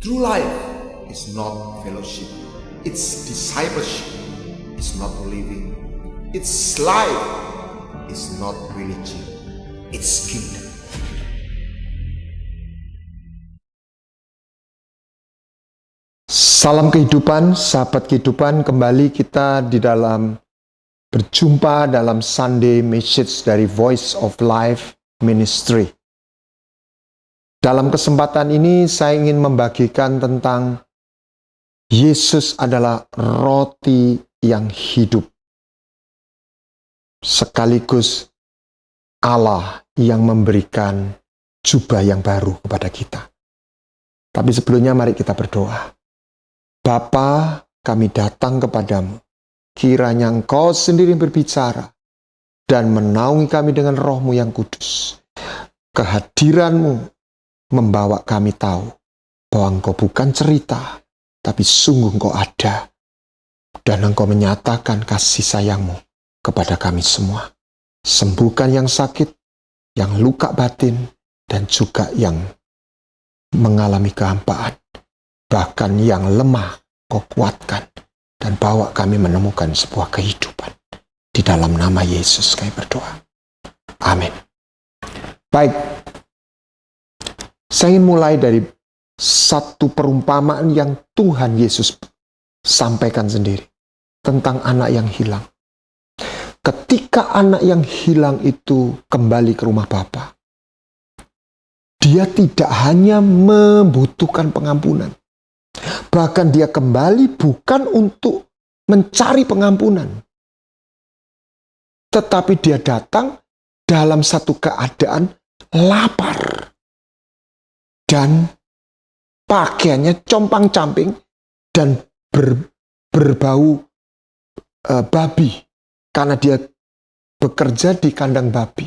True life is not fellowship, it's discipleship. It's not living, it's life. It's not religion, it's kingdom. Salam kehidupan, sahabat kehidupan, kembali kita di dalam berjumpa dalam Sunday Message dari Voice of Life Ministry. Dalam kesempatan ini saya ingin membagikan tentang Yesus adalah roti yang hidup, sekaligus Allah yang memberikan jubah yang baru kepada kita. Tapi sebelumnya mari kita berdoa. Bapa, kami datang kepadamu. Kiranya Engkau sendiri berbicara dan menaungi kami dengan Roh-Mu yang kudus. Kehadiran-Mu membawa kami tahu bahwa Engkau bukan cerita, tapi sungguh Engkau ada. Dan Engkau menyatakan kasih sayang-Mu kepada kami semua. Sembuhkan yang sakit, yang luka batin, dan juga yang mengalami kehampaan. Bahkan yang lemah, Kau kuatkan. Dan bawa kami menemukan sebuah kehidupan. Di dalam nama Yesus kami berdoa. Amin. Baik. Saya ingin mulai dari satu perumpamaan yang Tuhan Yesus sampaikan sendiri. Tentang anak yang hilang. Ketika anak yang hilang itu kembali ke rumah Bapa, dia tidak hanya membutuhkan pengampunan. Bahkan dia kembali bukan untuk mencari pengampunan. Tetapi dia datang dalam satu keadaan lapar. Dan pakaiannya compang-camping dan berbau babi. Karena dia bekerja di kandang babi.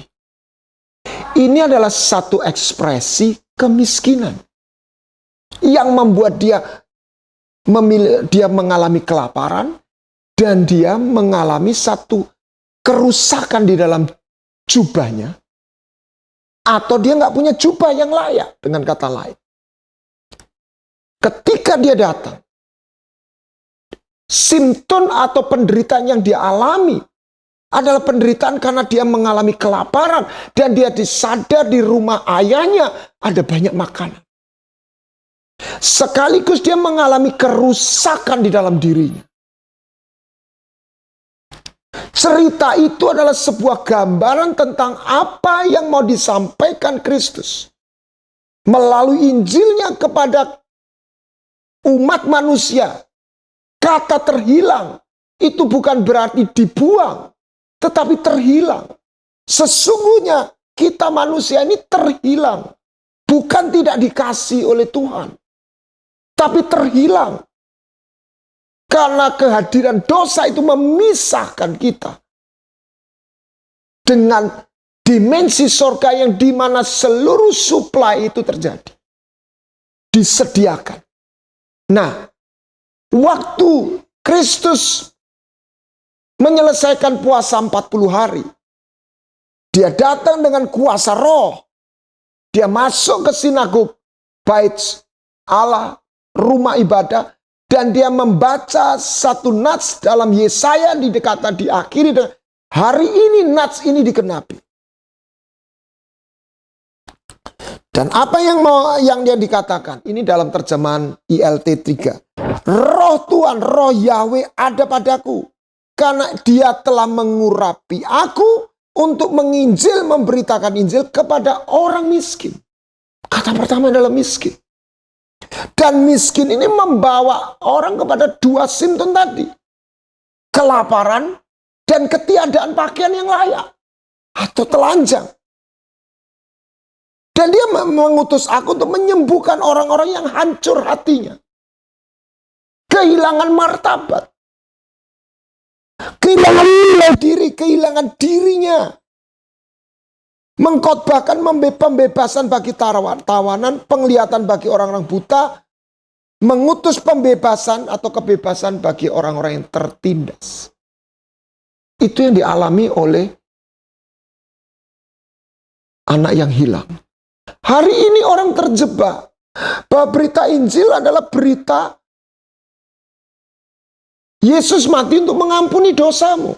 Ini adalah satu ekspresi kemiskinan. Yang membuat dia mengalami kelaparan. Dan dia mengalami satu kerusakan di dalam jubahnya. Atau dia nggak punya jubah yang layak, dengan kata lain. Ketika dia datang, simptom atau penderitaan yang dia alami adalah penderitaan karena dia mengalami kelaparan dan dia disadar di rumah ayahnya ada banyak makanan. Sekaligus dia mengalami kerusakan di dalam dirinya. Cerita itu adalah sebuah gambaran tentang apa yang mau disampaikan Kristus melalui Injilnya kepada umat manusia. Kata terhilang itu bukan berarti dibuang, tetapi terhilang. Sesungguhnya kita manusia ini terhilang. Bukan tidak dikasih oleh Tuhan, tapi terhilang. Karena kehadiran dosa itu memisahkan kita dengan dimensi surga yang dimana seluruh suplai itu terjadi. Disediakan. Nah, waktu Kristus menyelesaikan puasa 40 hari, dia datang dengan kuasa roh. Dia masuk ke sinagog, bait Allah, rumah ibadah, dan dia membaca satu nats dalam Yesaya diakhiri dengan hari ini nats ini dikenapi. Dan apa yang dia dikatakan? Ini dalam terjemahan ILT 3. Roh Tuhan, roh Yahweh ada padaku. Karena dia telah mengurapi aku untuk menginjil, memberitakan Injil kepada orang miskin. Kata pertama adalah miskin. Dan miskin ini membawa orang kepada dua simptom tadi. Kelaparan dan ketiadaan pakaian yang layak. Atau telanjang. Dan dia mengutus aku untuk menyembuhkan orang-orang yang hancur hatinya. Kehilangan martabat. Kehilangan nilai diri, kehilangan dirinya. Mengkhotbahkan pembebasan bagi tawanan, penglihatan bagi orang-orang buta, mengutus pembebasan atau kebebasan bagi orang-orang yang tertindas. Itu yang dialami oleh anak yang hilang. Hari ini orang terjebak Bahwa berita Injil adalah berita Yesus mati untuk mengampuni dosamu.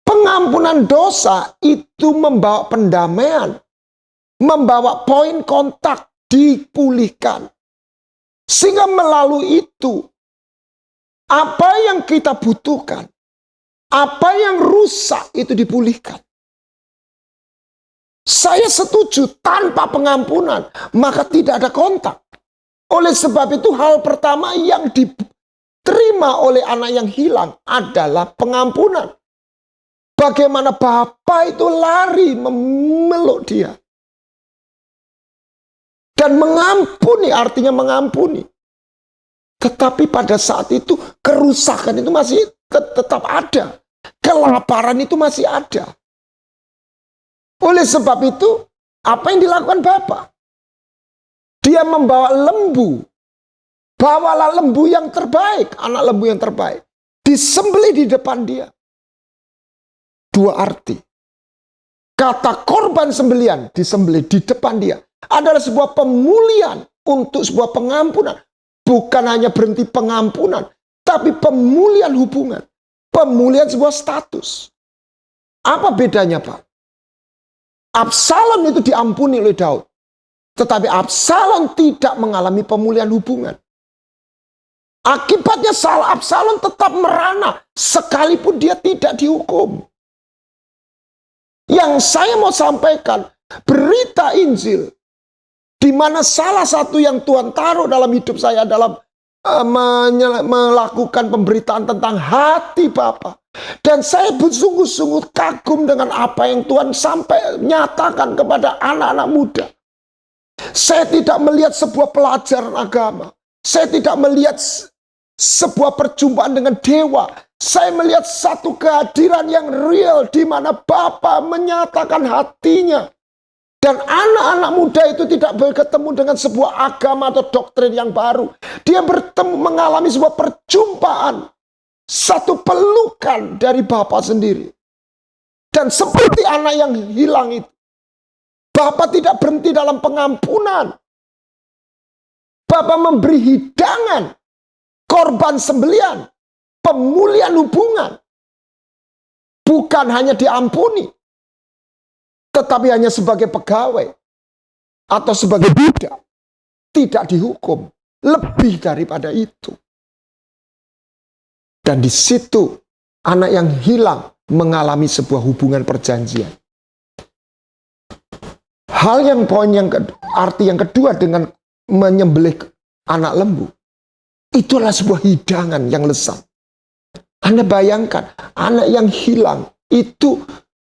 Pengampunan dosa itu membawa pendamaian, membawa poin kontak, dipulihkan. Sehingga melalui itu, apa yang kita butuhkan, apa yang rusak itu dipulihkan. Saya setuju, tanpa pengampunan, maka tidak ada kontak. Oleh sebab itu hal pertama yang diterima oleh anak yang hilang adalah pengampunan. Bagaimana Bapa itu lari memeluk dia. Dan mengampuni, artinya mengampuni. Tetapi pada saat itu kerusakan itu masih tetap ada. Kelaparan itu masih ada. Oleh sebab itu, apa yang dilakukan Bapa? Dia membawa lembu. Bawalah lembu yang terbaik, anak lembu yang terbaik. Disembelih di depan dia. Dua arti. Kata korban sembelian, disembelih di depan dia, adalah sebuah pemulihan untuk sebuah pengampunan. Bukan hanya berhenti pengampunan, tapi pemulihan hubungan. Pemulihan sebuah status. Apa bedanya, Pak? Absalom itu diampuni oleh Daud. Tetapi Absalom tidak mengalami pemulihan hubungan. Akibatnya Absalom tetap merana sekalipun dia tidak dihukum. Yang saya mau sampaikan, berita Injil, di mana salah satu yang Tuhan taruh dalam hidup saya dalam melakukan pemberitaan tentang hati Bapa. Dan saya bersungguh-sungguh kagum dengan apa yang Tuhan nyatakan kepada anak-anak muda. Saya tidak melihat sebuah pelajaran agama. Saya tidak melihat sebuah perjumpaan dengan dewa. Saya melihat satu kehadiran yang real di mana Bapa menyatakan hatinya. Dan anak-anak muda itu tidak bertemu dengan sebuah agama atau doktrin yang baru. Dia mengalami sebuah perjumpaan. Satu pelukan dari Bapa sendiri. Dan seperti anak yang hilang itu, Bapa tidak berhenti dalam pengampunan. Bapa memberi hidangan, korban sembelian, pemulihan hubungan. Bukan hanya diampuni, tetapi hanya sebagai pegawai atau sebagai budak. Tidak dihukum. Lebih daripada itu. Dan di situ anak yang hilang mengalami sebuah hubungan perjanjian. Arti yang kedua dengan menyembelih anak lembu, itu adalah sebuah hidangan yang lezat. Anda bayangkan, anak yang hilang itu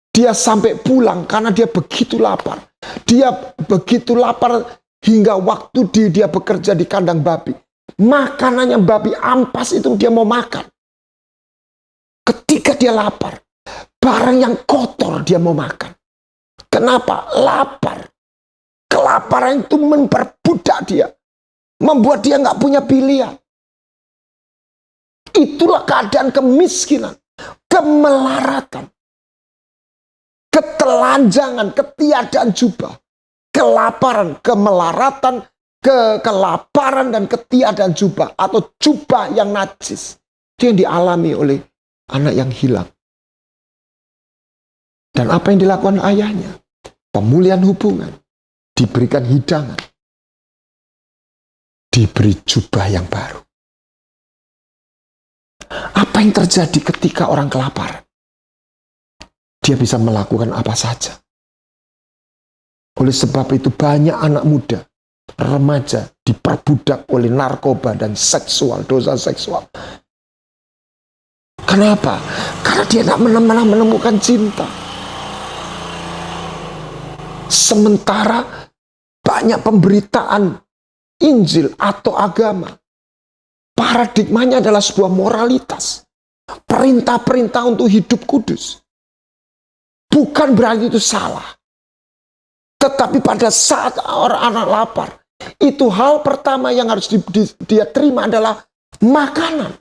dia sampai pulang karena dia begitu lapar. Dia begitu lapar hingga waktu dia bekerja di kandang babi. Makanannya babi ampas itu dia mau makan. Ketika dia lapar, barang yang kotor dia mau makan. Kenapa? Lapar. Kelaparan itu memperbudak dia. Membuat dia nggak punya pilihan. Itulah keadaan kemiskinan. Kemelaratan. Ketelanjangan, ketiadaan jubah. Kelaparan, kemelaratan, kelaparan dan ketiadaan jubah. Atau jubah yang najis. Itu yang dialami oleh anak yang hilang. Dan apa yang dilakukan ayahnya? Pemulihan hubungan. Diberikan hidangan. Diberi jubah yang baru. Apa yang terjadi ketika orang kelaparan? Dia bisa melakukan apa saja. Oleh sebab itu banyak anak muda, remaja diperbudak oleh narkoba dan seksual, dosa seksual. Kenapa? Karena dia tidak menemukan cinta. Sementara banyak pemberitaan Injil atau agama, paradigmanya adalah sebuah moralitas. Perintah-perintah untuk hidup kudus. Bukan berarti itu salah. Tetapi pada saat orang anak lapar, itu hal pertama yang harus dia terima adalah makanan.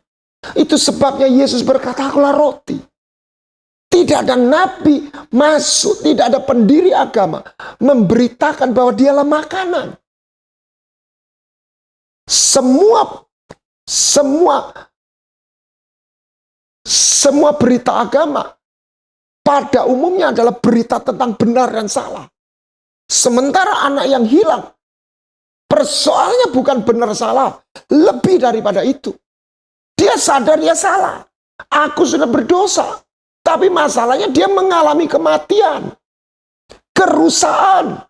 Itu sebabnya Yesus berkata, akulah roti. Tidak ada nabi masuk, tidak ada pendiri agama memberitakan bahwa dialah makanan. Semua berita agama pada umumnya adalah berita tentang benar dan salah. Sementara anak yang hilang, persoalannya bukan benar salah, lebih daripada itu. Dia sadar dia salah. Aku sudah berdosa. Tapi masalahnya dia mengalami kematian, kerusakan.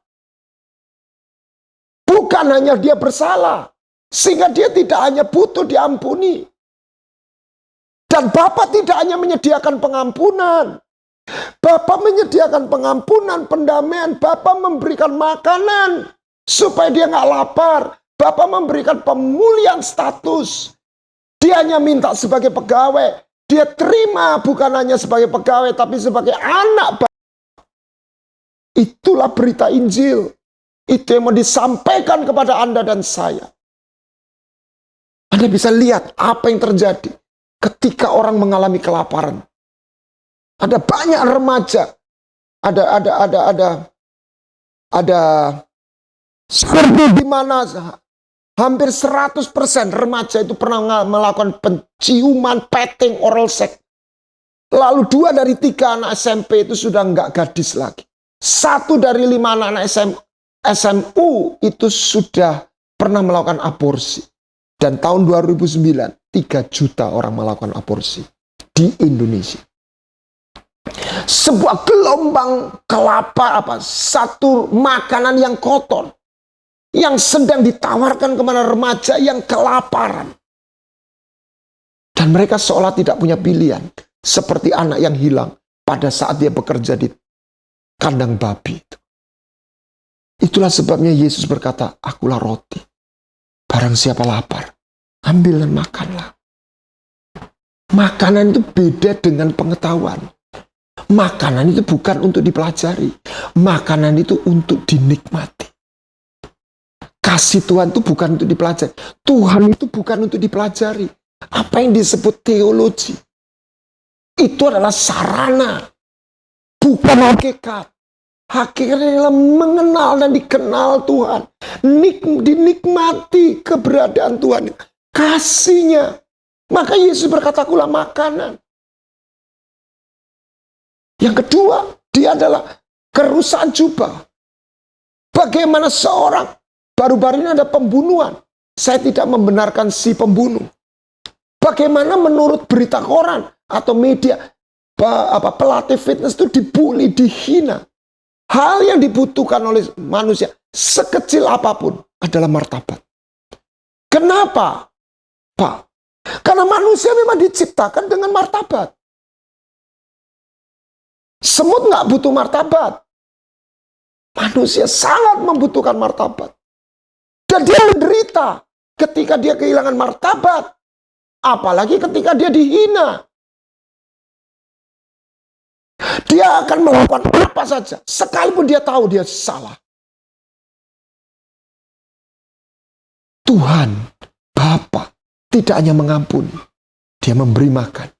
Bukan hanya dia bersalah, sehingga dia tidak hanya butuh diampuni. Dan Bapa tidak hanya menyediakan pengampunan. Bapa menyediakan pengampunan, pendamaian. Bapa memberikan makanan supaya dia nggak lapar. Bapa memberikan pemulihan status. Dia hanya minta sebagai pegawai. Dia terima bukan hanya sebagai pegawai, tapi sebagai anak Bapa. Itulah berita Injil. Itu yang mau disampaikan kepada Anda dan saya. Anda bisa lihat apa yang terjadi ketika orang mengalami kelaparan. Ada banyak remaja. Ada seperti di mana hampir 100% remaja itu pernah melakukan penciuman, petting, oral sex. Lalu 2 dari 3 anak SMP itu sudah nggak gadis lagi. 1 dari 5 anak SMU itu sudah pernah melakukan aborsi. Dan tahun 2009, 3 juta orang melakukan aborsi di Indonesia. Sebuah gelombang satu makanan yang kotor yang sedang ditawarkan kepada remaja yang kelaparan. Dan mereka seolah tidak punya pilihan. Seperti anak yang hilang pada saat dia bekerja di kandang babi. Itulah sebabnya Yesus berkata, akulah roti. Barang siapa lapar, ambil dan makanlah. Makanan itu beda dengan pengetahuan. Makanan itu bukan untuk dipelajari. Makanan itu untuk dinikmati. Kasih Tuhan itu bukan untuk dipelajari. Tuhan itu bukan untuk dipelajari. Apa yang disebut teologi, itu adalah sarana, bukan hakikat. Hakikat adalah mengenal dan dikenal Tuhan. Dinikmati keberadaan Tuhan. Kasihnya. Maka Yesus berkata, akulah makanan. Yang kedua, dia adalah kerusakan jubah. Bagaimana seorang, baru-baru ini ada pembunuhan. Saya tidak membenarkan si pembunuh. Bagaimana menurut berita koran atau media, pelatih fitness itu dibully, dihina. Hal yang dibutuhkan oleh manusia sekecil apapun adalah martabat. Kenapa, Pak? Karena manusia memang diciptakan dengan martabat. Semut nggak butuh martabat. Manusia sangat membutuhkan martabat. Dan dia menderita ketika dia kehilangan martabat. Apalagi ketika dia dihina. Dia akan melakukan apa saja. Sekalipun dia tahu dia salah. Tuhan, Bapa, tidak hanya mengampuni. Dia memberi makan.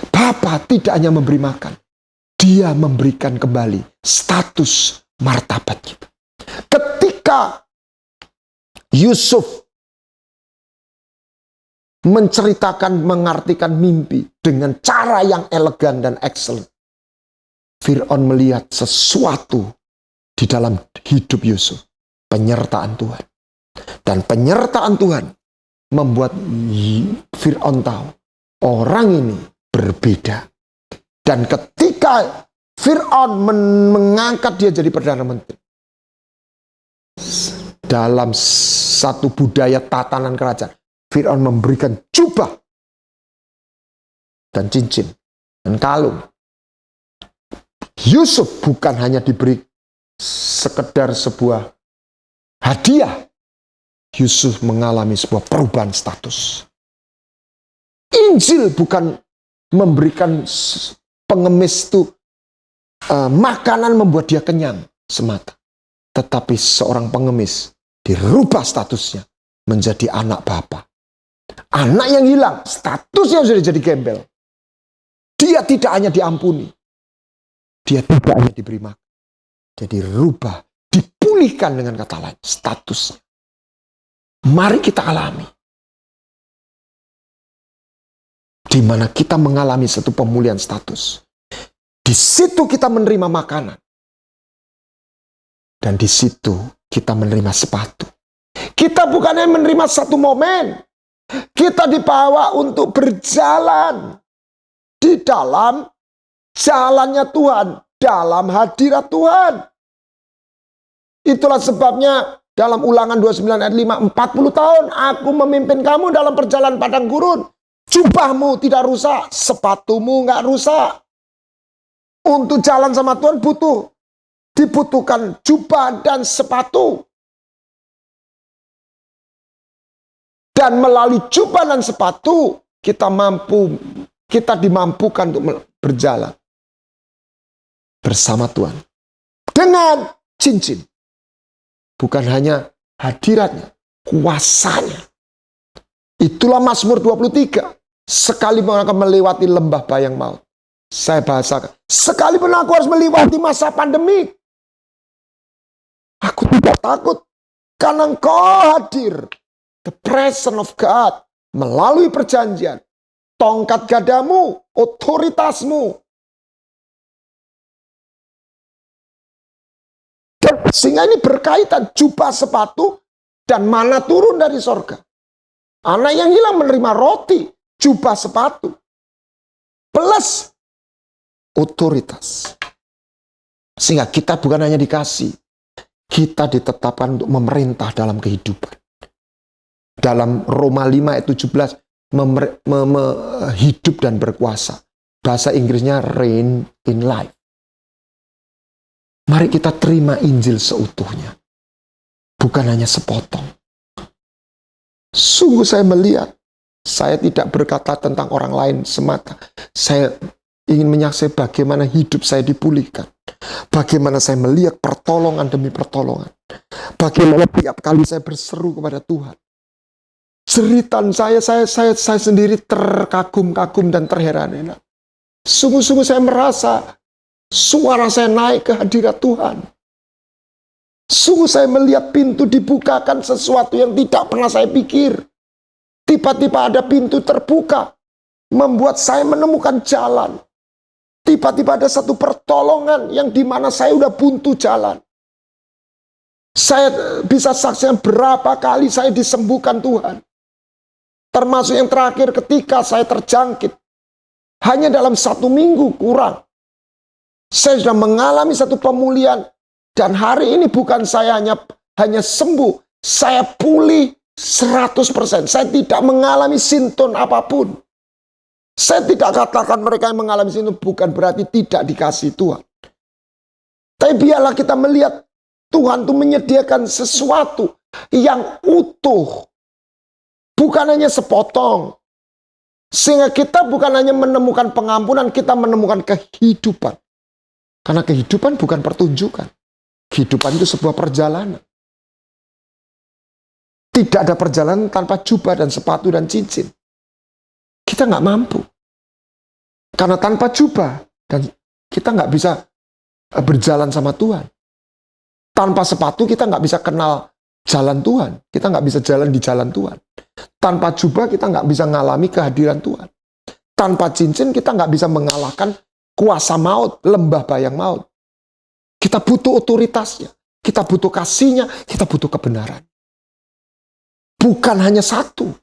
Bapa tidak hanya memberi makan. Dia memberikan kembali status martabat kita. Ketika Yusuf menceritakan, mengartikan mimpi dengan cara yang elegan dan excellent, Fir'aun melihat sesuatu di dalam hidup Yusuf. Penyertaan Tuhan. Dan penyertaan Tuhan membuat Fir'aun tahu orang ini berbeda. Dan ketika Fir'aun mengangkat dia jadi Perdana Menteri, dalam satu budaya tatanan kerajaan, Fir'aun memberikan jubah dan cincin dan kalung. Yusuf bukan hanya diberi sekedar sebuah hadiah. Yusuf mengalami sebuah perubahan status. Injil bukan memberikan pengemis itu makanan membuat dia kenyang semata. Tetapi seorang pengemis dirubah statusnya menjadi anak Bapa. Anak yang hilang, statusnya sudah jadi gembel. Dia tidak hanya diampuni, dia tidak hanya diberi makan, dia dirubah, dipulihkan dengan kata lain, statusnya. Mari kita alami. Di mana kita mengalami satu pemulihan status. Di situ kita menerima makanan. Dan di situ kita menerima sepatu. Kita bukannya menerima satu momen. Kita dibawa untuk berjalan di dalam jalannya Tuhan, dalam hadirat Tuhan. Itulah sebabnya dalam Ulangan 29 ayat 5, 40 tahun aku memimpin kamu dalam perjalanan padang gurun. Jubahmu tidak rusak, sepatumu nggak rusak. Untuk jalan sama Tuhan dibutuhkan jubah dan sepatu. Dan melalui jubah dan sepatu, kita dimampukan untuk berjalan bersama Tuhan. Dengan cincin. Bukan hanya hadiratnya, kuasanya. Itulah Mazmur 23. Sekalipun akan melewati lembah bayang maut. Saya bahasakan. Sekalipun aku harus melewati masa pandemi. Aku tidak takut. Karena Engkau hadir. The presence of God. Melalui perjanjian. Tongkat gadamu. Otoritasmu. Sehingga ini berkaitan jubah sepatu dan mana turun dari sorga. Anak yang hilang menerima roti, jubah sepatu, plus otoritas. Sehingga kita bukan hanya dikasih, kita ditetapkan untuk memerintah dalam kehidupan. Dalam Roma 5 ayat 17, hidup dan berkuasa. Bahasa Inggrisnya reign in life. Mari kita terima Injil seutuhnya. Bukan hanya sepotong. Sungguh saya melihat. Saya tidak berkata tentang orang lain semata. Saya ingin menyaksikan bagaimana hidup saya dipulihkan. Bagaimana saya melihat pertolongan demi pertolongan. Bagaimana tiap kali saya berseru kepada Tuhan. Jeritan saya sendiri terkagum-kagum dan terheran-heran. Sungguh-sungguh saya merasa suara saya naik ke hadirat Tuhan. Sungguh saya melihat pintu dibukakan sesuatu yang tidak pernah saya pikir. Tiba-tiba ada pintu terbuka. Membuat saya menemukan jalan. Tiba-tiba ada satu pertolongan yang dimana saya udah buntu jalan. Saya bisa saksikan berapa kali saya disembuhkan Tuhan. Termasuk yang terakhir ketika saya terjangkit. Hanya dalam 1 minggu kurang. Saya sudah mengalami satu pemulihan. Dan hari ini bukan saya hanya sembuh. Saya pulih 100%. Saya tidak mengalami simptom apapun. Saya tidak katakan mereka yang mengalami simptom bukan berarti tidak dikasih Tuhan. Tapi biarlah kita melihat Tuhan itu menyediakan sesuatu yang utuh. Bukan hanya sepotong. Sehingga kita bukan hanya menemukan pengampunan, kita menemukan kehidupan. Karena kehidupan bukan pertunjukan. Kehidupan itu sebuah perjalanan. Tidak ada perjalanan tanpa jubah dan sepatu dan cincin. Kita nggak mampu. Karena tanpa jubah, dan kita nggak bisa berjalan sama Tuhan. Tanpa sepatu kita nggak bisa kenal jalan Tuhan. Kita nggak bisa jalan di jalan Tuhan. Tanpa jubah kita nggak bisa mengalami kehadiran Tuhan. Tanpa cincin kita nggak bisa mengalahkan kuasa maut, lembah bayang maut. Kita butuh otoritasnya, kita butuh kasihnya, kita butuh kebenaran. Bukan hanya satu,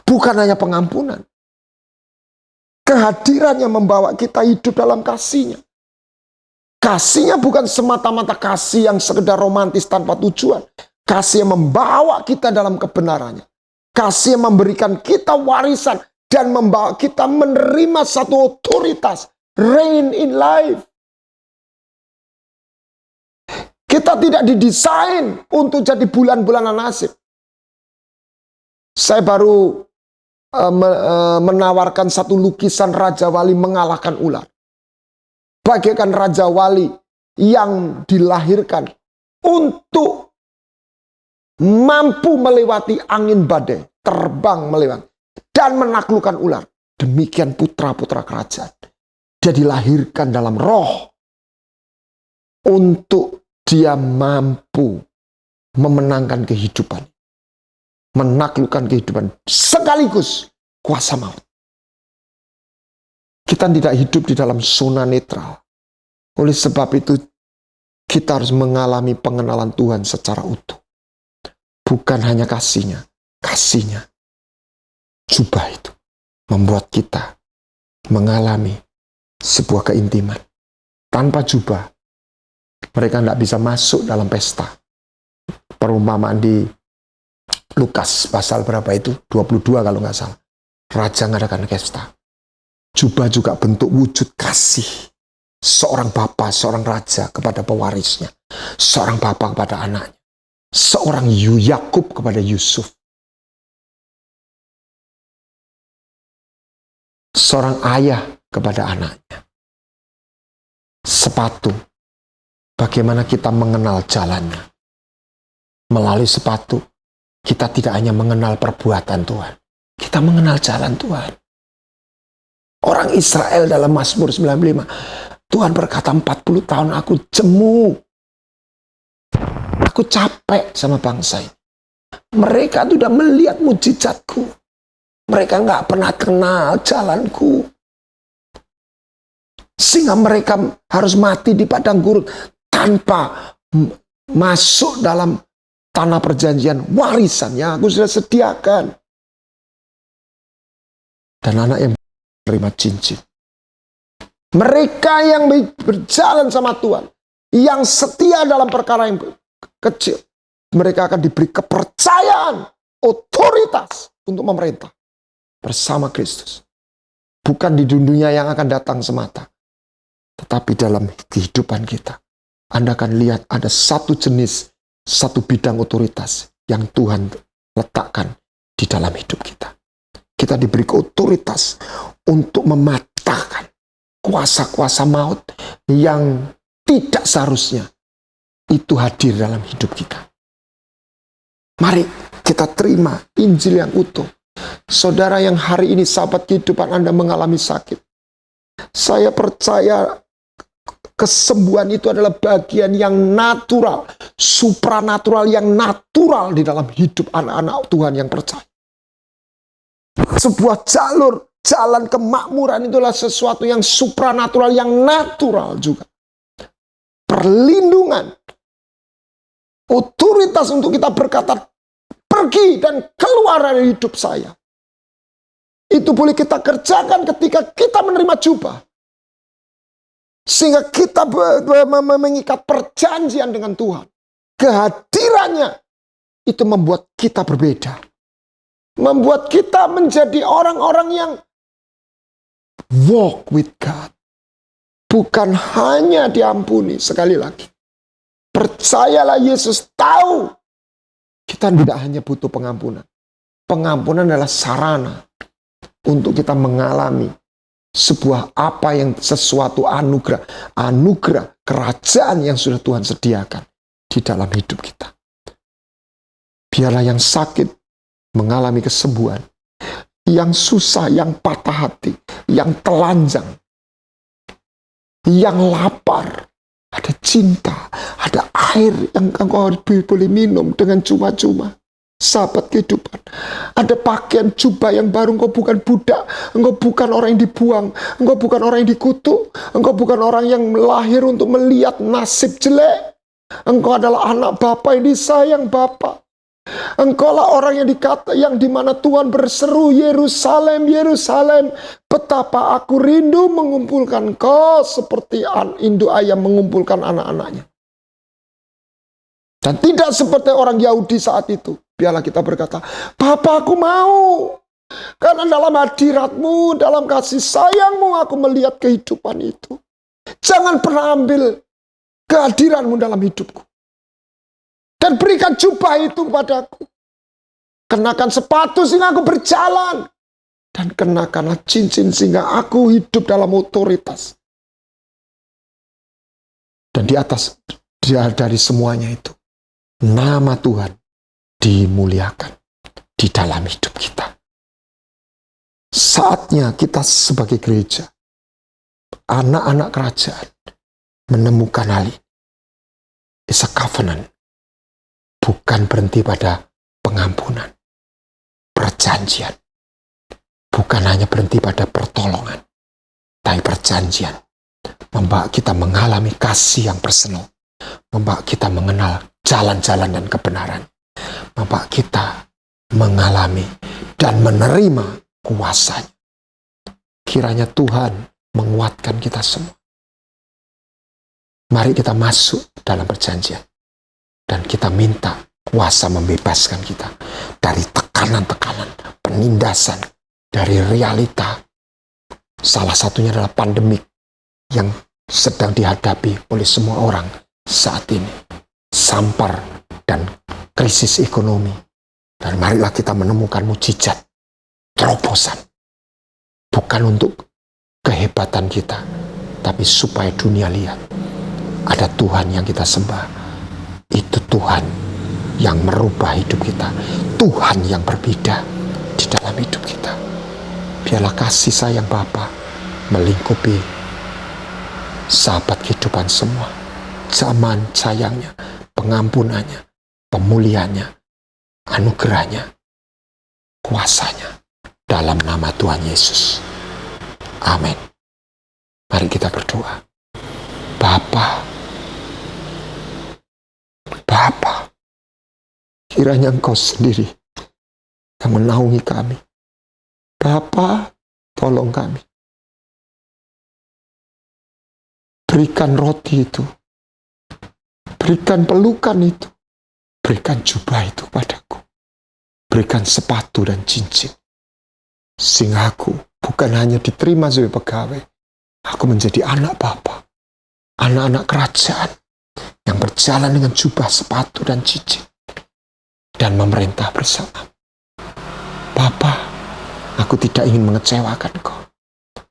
bukan hanya pengampunan. Kehadirannya membawa kita hidup dalam kasihnya. Kasihnya bukan semata-mata kasih yang sekedar romantis tanpa tujuan. Kasih yang membawa kita dalam kebenarannya. Kasih yang memberikan kita warisan dan membawa kita menerima satu otoritas. Reign in life. Kita tidak didesain untuk jadi bulan-bulanan nasib. Saya baru menawarkan satu lukisan Raja Wali mengalahkan ular. Bagaikan Raja Wali yang dilahirkan untuk mampu melewati angin badai, terbang melewati, dan menaklukkan ular. Demikian putra-putra kerajaan. Dia dilahirkan dalam roh, untuk dia mampu memenangkan kehidupan, menaklukkan kehidupan, sekaligus kuasa maut. Kita tidak hidup di dalam zona netral. Oleh sebab itu, kita harus mengalami pengenalan Tuhan secara utuh. Bukan hanya kasihnya. Jubah itu membuat kita mengalami sebuah keintiman. Tanpa jubah, mereka tidak bisa masuk dalam pesta. Perumpamaan di Lukas pasal berapa itu? 22 kalau nggak salah. Raja mengadakan pesta. Jubah juga bentuk wujud kasih seorang bapa, seorang raja kepada pewarisnya. Seorang bapa kepada anaknya. Seorang Yakub kepada Yusuf. Seorang ayah kepada anaknya. Sepatu. Bagaimana kita mengenal jalannya. Melalui sepatu, kita tidak hanya mengenal perbuatan Tuhan. Kita mengenal jalan Tuhan. Orang Israel dalam Mazmur 95, Tuhan berkata 40 tahun aku jemu. Aku capek sama bangsa ini. Mereka sudah melihat mujizatku. Mereka nggak pernah kenal jalanku. Sehingga mereka harus mati di padang gurun tanpa masuk dalam tanah perjanjian, warisan yang aku sudah sediakan. Dan anak yang menerima cincin. Mereka yang berjalan sama Tuhan, yang setia dalam perkara yang kecil, mereka akan diberi kepercayaan, otoritas untuk memerintah bersama Kristus. Bukan di dunia yang akan datang semata, tetapi dalam kehidupan kita. Anda akan lihat ada satu jenis, satu bidang otoritas yang Tuhan letakkan di dalam hidup kita. Kita diberi otoritas untuk mematahkan kuasa-kuasa maut yang tidak seharusnya itu hadir dalam hidup kita. Mari kita terima Injil yang utuh. Saudara yang hari ini sahabat kehidupan Anda mengalami sakit. Saya percaya kesembuhan itu adalah bagian yang natural, supranatural yang natural di dalam hidup anak-anak Tuhan yang percaya. Sebuah jalan kemakmuran itulah sesuatu yang supranatural, yang natural juga. Perlindungan, otoritas untuk kita berkata, pergi dan keluar dari hidup saya. Itu boleh kita kerjakan ketika kita menerima jubah. Sehingga kita mengikat perjanjian dengan Tuhan. Kehadirannya itu membuat kita berbeda. Membuat kita menjadi orang-orang yang walk with God. Bukan hanya diampuni, sekali lagi. Percayalah, Yesus tahu kita tidak hanya butuh pengampunan. Pengampunan adalah sarana untuk kita mengalami sebuah sesuatu anugerah kerajaan yang sudah Tuhan sediakan di dalam hidup kita. Biarlah yang sakit mengalami kesembuhan, yang susah, yang patah hati, yang telanjang, yang lapar, ada cinta, ada air yang engkau boleh minum dengan cuma-cuma. Sahabat kehidupan, ada pakaian jubah yang baru. Engkau bukan budak, engkau bukan orang yang dibuang, engkau bukan orang yang dikutuk, engkau bukan orang yang lahir untuk melihat nasib jelek. Engkau adalah anak Bapa yang disayang Bapa. Engkaulah orang yang dimana Tuhan berseru, Yerusalem, Yerusalem, betapa aku rindu mengumpulkan kau seperti induk ayam mengumpulkan anak-anaknya. Dan tidak seperti orang Yahudi saat itu. Biarlah kita berkata, Bapa, aku mau. Karena dalam hadiratmu, dalam kasih sayangmu, aku melihat kehidupan itu. Jangan pernah ambil kehadiranmu dalam hidupku. Dan berikan jubah itu kepadaku. Kenakan sepatu sehingga aku berjalan. Dan kenakanlah cincin sehingga aku hidup dalam otoritas. Dan di atas dari semuanya itu, nama Tuhan dimuliakan di dalam hidup kita. Saatnya kita sebagai gereja, anak-anak kerajaan, menemukan hal ini. is a covenant. Bukan berhenti pada pengampunan, perjanjian. Bukan hanya berhenti pada pertolongan, tapi perjanjian. Membawa kita mengalami kasih yang personal. Membawa kita mengenal jalan-jalan dan kebenaran. Membawa kita mengalami dan menerima kuasanya. Kiranya Tuhan menguatkan kita semua. Mari kita masuk dalam perjanjian. Dan kita minta kuasa membebaskan kita dari tekanan-tekanan, penindasan, dari realita. Salah satunya adalah pandemik yang sedang dihadapi oleh semua orang saat ini. Sampar dan krisis ekonomi. Dan marilah kita menemukan mujizat, terobosan. Bukan untuk kehebatan kita, tapi supaya dunia lihat ada Tuhan yang kita sembah. Itu Tuhan yang merubah hidup kita. Tuhan yang berbeda di dalam hidup kita. Biarlah kasih sayang Bapa melingkupi sahabat kehidupan semua. Zaman sayangnya, pengampunannya, pemulihannya, anugerahnya, kuasanya. Dalam nama Tuhan Yesus. Amin. Mari kita berdoa. Bapa, kiranya Engkau sendiri yang menaungi kami. Bapa, tolong kami. Berikan roti itu. Berikan pelukan itu. Berikan jubah itu padaku. Berikan sepatu dan cincin. Sehingga aku bukan hanya diterima sebagai pegawai. Aku menjadi anak Bapa. Anak-anak kerajaan yang berjalan dengan jubah, sepatu, dan cincin. Dan memerintah bersama. Bapa, aku tidak ingin mengecewakan Kau.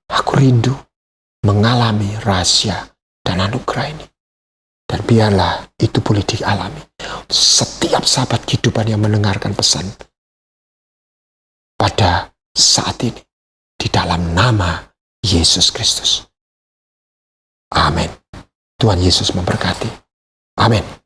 Aku rindu mengalami rahasia dan anugerah ini. Dan biarlah itu boleh dialami. Setiap sahabat kehidupan yang mendengarkan pesan pada saat ini. Di dalam nama Yesus Kristus. Amin. Tuhan Yesus memberkati. Amin.